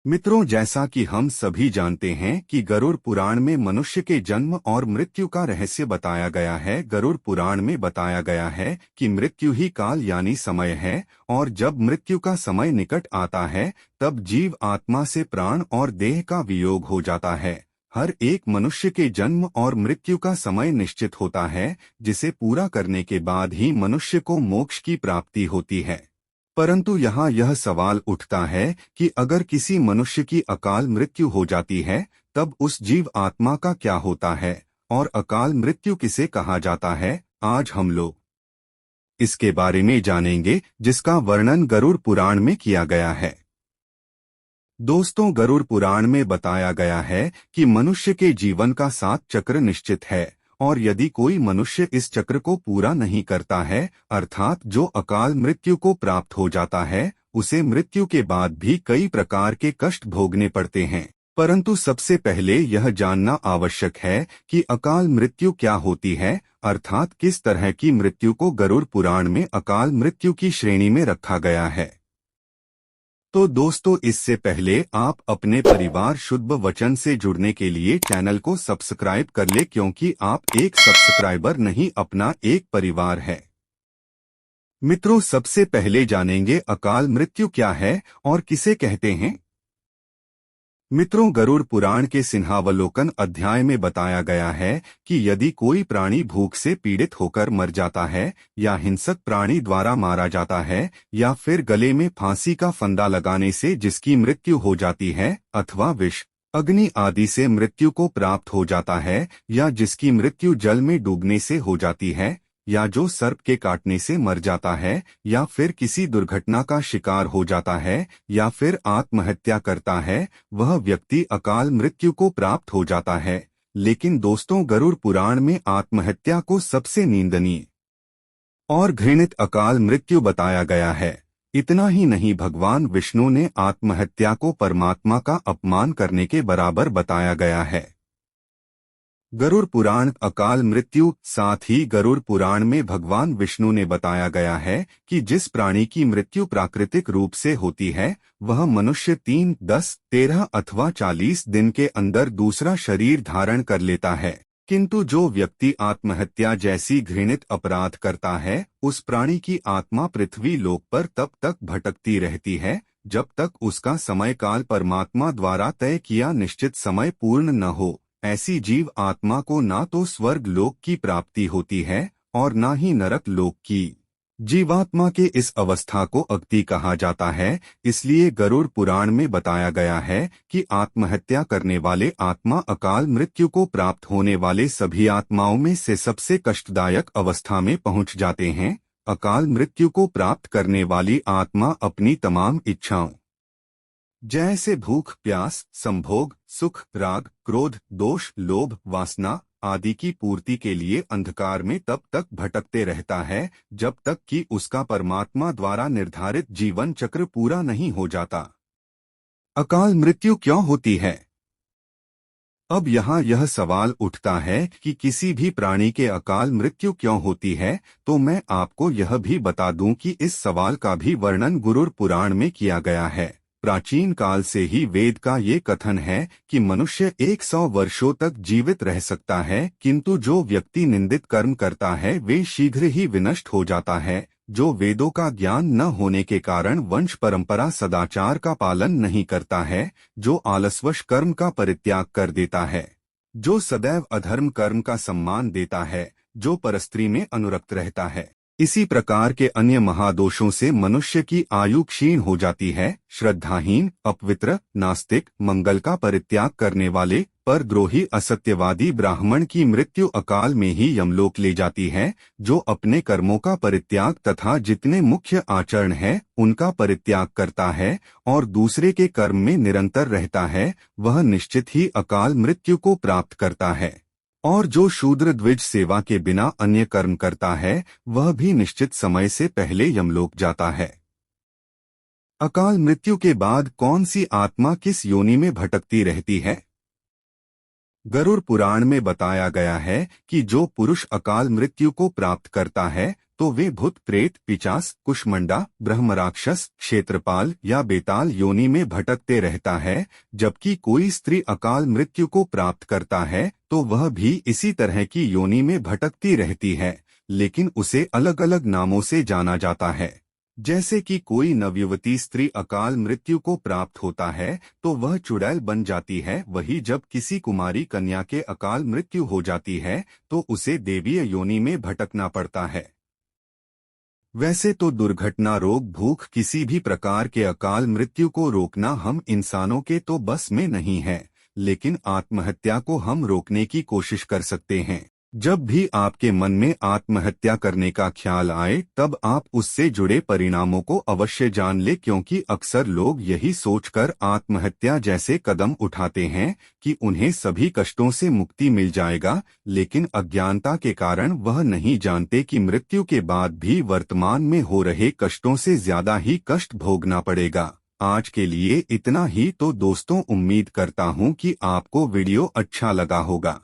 मित्रों, जैसा कि हम सभी जानते हैं कि गरुड़ पुराण में मनुष्य के जन्म और मृत्यु का रहस्य बताया गया है। गरुड़ पुराण में बताया गया है कि मृत्यु ही काल यानी समय है, और जब मृत्यु का समय निकट आता है तब जीव आत्मा से प्राण और देह का वियोग हो जाता है। हर एक मनुष्य के जन्म और मृत्यु का समय निश्चित होता है, जिसे पूरा करने के बाद ही मनुष्य को मोक्ष की प्राप्ति होती है। परंतु यहाँ यह सवाल उठता है कि अगर किसी मनुष्य की अकाल मृत्यु हो जाती है तब उस जीव आत्मा का क्या होता है, और अकाल मृत्यु किसे कहा जाता है। आज हम लोग इसके बारे में जानेंगे, जिसका वर्णन गरुड़ पुराण में किया गया है। दोस्तों, गरुड़ पुराण में बताया गया है कि मनुष्य के जीवन का 7 चक्र निश्चित है, और यदि कोई मनुष्य इस चक्र को पूरा नहीं करता है, अर्थात जो अकाल मृत्यु को प्राप्त हो जाता है, उसे मृत्यु के बाद भी कई प्रकार के कष्ट भोगने पड़ते हैं। परंतु सबसे पहले यह जानना आवश्यक है कि अकाल मृत्यु क्या होती है, अर्थात किस तरह की मृत्यु को गरुड़ पुराण में अकाल मृत्यु की श्रेणी में रखा गया है। तो दोस्तों, इससे पहले आप अपने परिवार शुद्ध वचन से जुड़ने के लिए चैनल को सब्सक्राइब कर ले, क्योंकि आप एक सब्सक्राइबर नहीं, अपना एक परिवार है। मित्रों, सबसे पहले जानेंगे अकाल मृत्यु क्या है और किसे कहते हैं। मित्रों, गरुड़ पुराण के सिंहावलोकन अध्याय में बताया गया है कि यदि कोई प्राणी भूख से पीड़ित होकर मर जाता है, या हिंसक प्राणी द्वारा मारा जाता है, या फिर गले में फांसी का फंदा लगाने से जिसकी मृत्यु हो जाती है, अथवा विष, अग्नि आदि से मृत्यु को प्राप्त हो जाता है, या जिसकी मृत्यु जल में डूबने से हो जाती है, या जो सर्प के काटने से मर जाता है, या फिर किसी दुर्घटना का शिकार हो जाता है, या फिर आत्महत्या करता है, वह व्यक्ति अकाल मृत्यु को प्राप्त हो जाता है। लेकिन दोस्तों, गरुड़ पुराण में आत्महत्या को सबसे निंदनीय और घृणित अकाल मृत्यु बताया गया है। इतना ही नहीं, भगवान विष्णु ने आत्महत्या को परमात्मा का अपमान करने के बराबर बताया गया है। गरुड़ पुराण अकाल मृत्यु। साथ ही गरुड़ पुराण में भगवान विष्णु ने बताया गया है कि जिस प्राणी की मृत्यु प्राकृतिक रूप से होती है, वह मनुष्य 3, 10, 13 अथवा 40 दिन के अंदर दूसरा शरीर धारण कर लेता है। किंतु जो व्यक्ति आत्महत्या जैसी घृणित अपराध करता है, उस प्राणी की आत्मा पृथ्वी लोक पर तब तक भटकती रहती है जब तक उसका समय काल परमात्मा द्वारा तय किया निश्चित समय पूर्ण न हो। ऐसी जीव आत्मा को ना तो स्वर्ग लोक की प्राप्ति होती है और ना ही नरक लोक की। जीवात्मा के इस अवस्था को अगति कहा जाता है। इसलिए गरुड़ पुराण में बताया गया है कि आत्महत्या करने वाले आत्मा अकाल मृत्यु को प्राप्त होने वाले सभी आत्माओं में से सबसे कष्टदायक अवस्था में पहुंच जाते हैं। अकाल मृत्यु को प्राप्त करने वाली आत्मा अपनी तमाम इच्छाओं, जैसे भूख, प्यास, संभोग, सुख, राग, क्रोध, दोष, लोभ, वासना आदि की पूर्ति के लिए अंधकार में तब तक भटकते रहता है जब तक कि उसका परमात्मा द्वारा निर्धारित जीवन चक्र पूरा नहीं हो जाता। अकाल मृत्यु क्यों होती है? अब यहाँ यह सवाल उठता है कि किसी भी प्राणी के अकाल मृत्यु क्यों होती है, तो मैं आपको यह भी बता दूं कि इस सवाल का भी वर्णन गरुड़ पुराण में किया गया है। प्राचीन काल से ही वेद का ये कथन है कि मनुष्य 100 वर्षों तक जीवित रह सकता है, किंतु जो व्यक्ति निंदित कर्म करता है वे शीघ्र ही विनष्ट हो जाता है। जो वेदों का ज्ञान न होने के कारण वंश परंपरा सदाचार का पालन नहीं करता है, जो आलसवश कर्म का परित्याग कर देता है, जो सदैव अधर्म कर्म का सम्मान देता है, जो परस्त्री में अनुरक्त रहता है, इसी प्रकार के अन्य महादोषों से मनुष्य की आयु क्षीण हो जाती है। श्रद्धाहीन, अपवित्र, नास्तिक, मंगल का परित्याग करने वाले, परद्रोही, असत्यवादी ब्राह्मण की मृत्यु अकाल में ही यमलोक ले जाती है। जो अपने कर्मों का परित्याग तथा जितने मुख्य आचरण है उनका परित्याग करता है और दूसरे के कर्म में निरंतर रहता है, वह निश्चित ही अकाल मृत्यु को प्राप्त करता है। और जो शूद्र द्विज सेवा के बिना अन्य कर्म करता है, वह भी निश्चित समय से पहले यमलोक जाता है। अकाल मृत्यु के बाद कौन सी आत्मा किस योनि में भटकती रहती है? गरुड़ पुराण में बताया गया है कि जो पुरुष अकाल मृत्यु को प्राप्त करता है तो वे भूत प्रेत पिचास कुष्मंडा ब्रह्मराक्षस क्षेत्रपाल या बेताल योनि में भटकते रहता है, जबकि कोई स्त्री अकाल मृत्यु को प्राप्त करता है तो वह भी इसी तरह की योनि में भटकती रहती है, लेकिन उसे अलग अलग नामों से जाना जाता है। जैसे कि कोई नवयुवती स्त्री अकाल मृत्यु को प्राप्त होता है तो वह चुड़ैल बन जाती है, वही जब किसी कुमारी कन्या के अकाल मृत्यु हो जाती है तो उसे देवीय योनि में भटकना पड़ता है। वैसे तो दुर्घटना, रोग, भूख, किसी भी प्रकार के अकाल मृत्यु को रोकना हम इंसानों के तो बस में नहीं है, लेकिन आत्महत्या को हम रोकने की कोशिश कर सकते हैं। जब भी आपके मन में आत्महत्या करने का ख्याल आए तब आप उससे जुड़े परिणामों को अवश्य जान ले, क्योंकि अक्सर लोग यही सोचकर आत्महत्या जैसे कदम उठाते हैं कि उन्हें सभी कष्टों से मुक्ति मिल जाएगा, लेकिन अज्ञानता के कारण वह नहीं जानते कि मृत्यु के बाद भी वर्तमान में हो रहे कष्टों से ज्यादा ही कष्ट भोगना पड़ेगा। आज के लिए इतना ही तो दोस्तों, उम्मीद करता हूँ कि आपको वीडियो अच्छा लगा होगा।